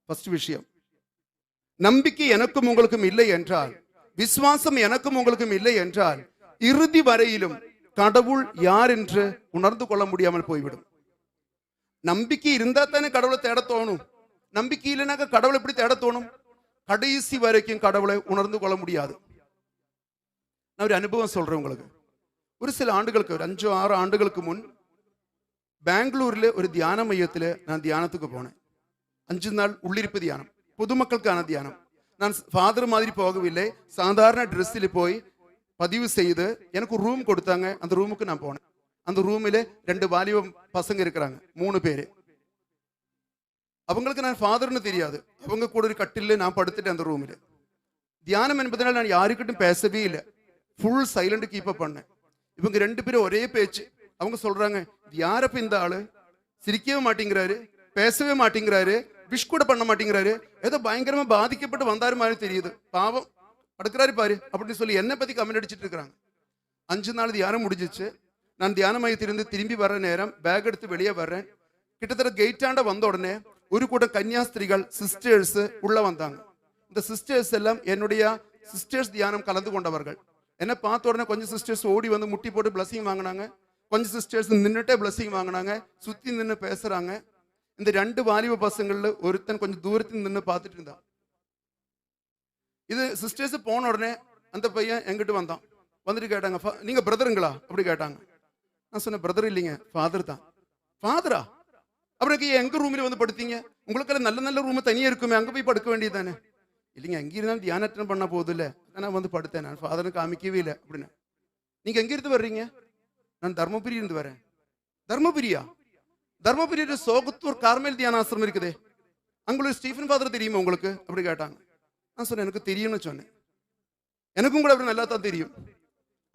First விஷயம். நம்பிக்கை எனக்கும் உங்களுக்கும் இல்லை என்றால், விசுவாசம் எனக்கும் உங்களுக்கும் இல்லை என்றால், இறுதி வரையிலும் கடவுள் யார் என்று உணர்ந்து கொள்ள முடியாமல் போய்விடும். நம்பிக்கை இருந்தா தானே கடவுளை தேட தோணும். நம்பிக்கை இல்லைனாக்க கடவுளை எப்படி தேட தோணும்? கடைசி வரைக்கும் கடவுளை உணர்ந்து கொள்ள முடியாது. நான் ஒரு அனுபவம் சொல்றேன் உங்களுக்கு. ஒரு சில ஆண்டுகளுக்கு, ஒரு 5-6 ஆண்டுகளுக்கு முன் பெங்களூர்ல ஒரு தியான மையத்தில் நான் தியானத்துக்கு போனேன். 5 நாள் உள்ளிருப்பு தியானம், பொதுமக்களுக்கான தியானம். நான் ஃபாதர் மாதிரி போகவில்லை, சாதாரண ட்ரெஸ்ஸில் போய் பதிவு செய்து எனக்கு ஒரு ரூம் கொடுத்தாங்க. அந்த ரூமுக்கு நான் போனேன். அந்த ரூமில் 2 வாலிப பசங்க இருக்கிறாங்க, 3 பேரு. அவங்களுக்கு நான் ஃபாதர்னு தெரியாது. அவங்க கூட ஒரு கட்டில் நான் படுத்துட்டேன் அந்த ரூமில். தியானம் என்பதனால் நான் யாருக்கிட்டும் பேசவே இல்லை. ஃபுல் சைலண்ட் கீப் அப் பண்ணேன். இவங்க 2 பேரும் ஒரே பேச்சு. அவங்க சொல்றாங்க, யாரப்ப இந்த ஆளு, சிரிக்கவே மாட்டேங்கிறாரு, பேசவே மாட்டேங்கிறாரு, விஷ் கூட பண்ண மாட்டேங்கிறாரு, ஏதோ பயங்கரமா பாதிக்கப்பட்டு வந்தாரு மாதிரி தெரியுது, பாவம் படுக்கிறாரு பாரு அப்படின்னு சொல்லி என்னை பத்தி கமெண்ட் அடிச்சுட்டு இருக்கிறாங்க. 5 நாள் தியானம் முடிஞ்சிச்சு. நான் தியான மையத்திலிருந்து திரும்பி வர நேரம் பேக் எடுத்து வெளியே வர்றேன். கிட்டத்தட்ட கெயிட்டாண்ட வந்த உடனே ஒரு கூட்டம் கன்னியாஸ்திரிகள், சிஸ்டர்ஸ் உள்ள வந்தாங்க. இந்த சிஸ்டர்ஸ் எல்லாம் என்னுடைய சிஸ்டர்ஸ் தியானம் கலந்து கொண்டவர்கள். என்ன பார்த்த உடனே கொஞ்சம் சிஸ்டர்ஸ் ஓடி வந்து முட்டி போட்டு பிளஸிங் வாங்கினாங்க, கொஞ்சம் சிஸ்டர்ஸ் நின்றுட்டே பிளஸிங் வாங்கினாங்க, சுத்தி நின்று பேசுறாங்க. இந்த 2 வாலிப பசங்கள்ல ஒருத்தன் கொஞ்சம் தூரத்தில் நின்று பார்த்துட்டு இருந்தான். இது சிஸ்டர்ஸ் போன உடனே அந்த பையன் எங்கிட்ட வந்தான். வந்துட்டு கேட்டாங்க, நீங்க பிரதருங்களா அப்படி கேட்டாங்க. நான் சொன்னேன், பிரதர் இல்லைங்க, ஃபாதர் தான். ஃபாதரா? அப்புறம் எங்க ரூமில் வந்து படுத்தீங்க? உங்களுக்கு நல்ல நல்ல ரூம் தனியா இருக்குமே, அங்க போய் படுக்க வேண்டியது தானே. இல்லைங்க, எங்க இருந்தாலும் தியானம் பண்ண போகுது இல்ல, நான் வந்து படுத்தேன். நான் ஃபாதரை காமிக்கவே இல்லை அப்படின்னு. நீங்க எங்க இருந்து வர்றீங்க? நான் தர்மபுரி இருந்து வரேன். தர்மபுரியா? தர்மபுரியில சோகத்தூர் கார்மேல் தியான ஆசிரமம் இருக்குதே, அங்களுக்கு ஸ்டீஃபன் ஃபாதர் தெரியுமா உங்களுக்கு அப்படி கேட்டாங்க. நான் சொன்னேன், எனக்கு தெரியும்னு சொன்னேன். எனக்கும் கூட அப்படி நல்லா தான் தெரியும்.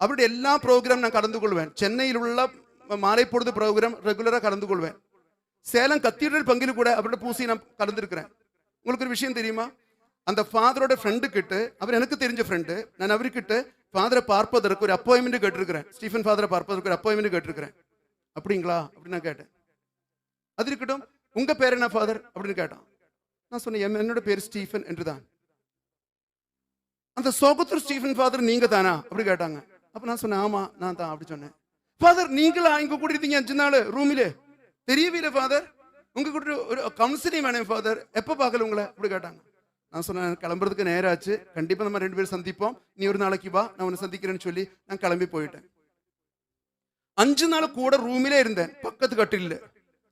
அப்படி எல்லா ப்ரோக்ராம் நான் கலந்து கொள்வேன். சென்னையில் உள்ள மாலை பொழுது ப்ரோக்ராம் ரெகுலரா கலந்து கொள்வேன். சேலம் கத்தீட்ரல் பங்கில் கூட அப்படி பூசி நான் கலந்துருக்கிறேன். உங்களுக்கு ஒரு விஷயம் தெரியுமா? அந்த ஃபாதரோட ஃப்ரெண்டு கிட்ட, அவர் எனக்கு தெரிஞ்ச ஃப்ரெண்டு, நான் அவர்கிட்ட ஃபாதரை பார்ப்பதற்கு ஒரு அப்பாயின்மெண்ட் கேட்டிருக்கிறேன். ஸ்டீஃபன் ஃபாதரை பார்ப்பதற்கு ஒரு அப்பாயின்மெண்ட் கேட்டிருக்கிறேன். அப்படிங்களா அப்படின்னு நான் கேட்டேன். அது இருக்கட்டும், உங்க பேர் என்ன ஃபாதர் அப்படின்னு கேட்டான். நான் சொன்னேன், என்னோட பேர் ஸ்டீஃபன் என்றுதான். அந்த சோகத்தூர் ஸ்டீஃபன் ஃபாதர் நீங்க தானா அப்படி கேட்டாங்க. அப்ப நான் சொன்னேன், ஆமா நான் தான் அப்படி சொன்னேன். ஃபாதர் நீங்களா இங்க கூட இருந்தீங்க 5 நாள் ரூமிலே? தெரியவே இல்லை ஃபாதர், உங்க கூட ஒரு கவுன்சிலிங் வேணும் ஃபாதர், எப்ப பார்க்கல உங்களை அப்படி கேட்டாங்க. நான் சொன்னேன், கிளம்புறதுக்கு நேரம் ஆச்சு, கண்டிப்பா நம்ம 2 பேரும் சந்திப்போம், நீ ஒரு நாளைக்கு வா, நான் உன்னை சந்திக்கிறேன்னு சொல்லி நான் கிளம்பி போயிட்டேன். 5 நாள் கூட ரூமிலே இருந்தேன், பக்கத்து கட்டில.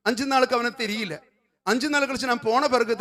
5 நாளுக்கு அவனை தெரியல. 5 நாள் கழிச்சு நான் போன பிறகு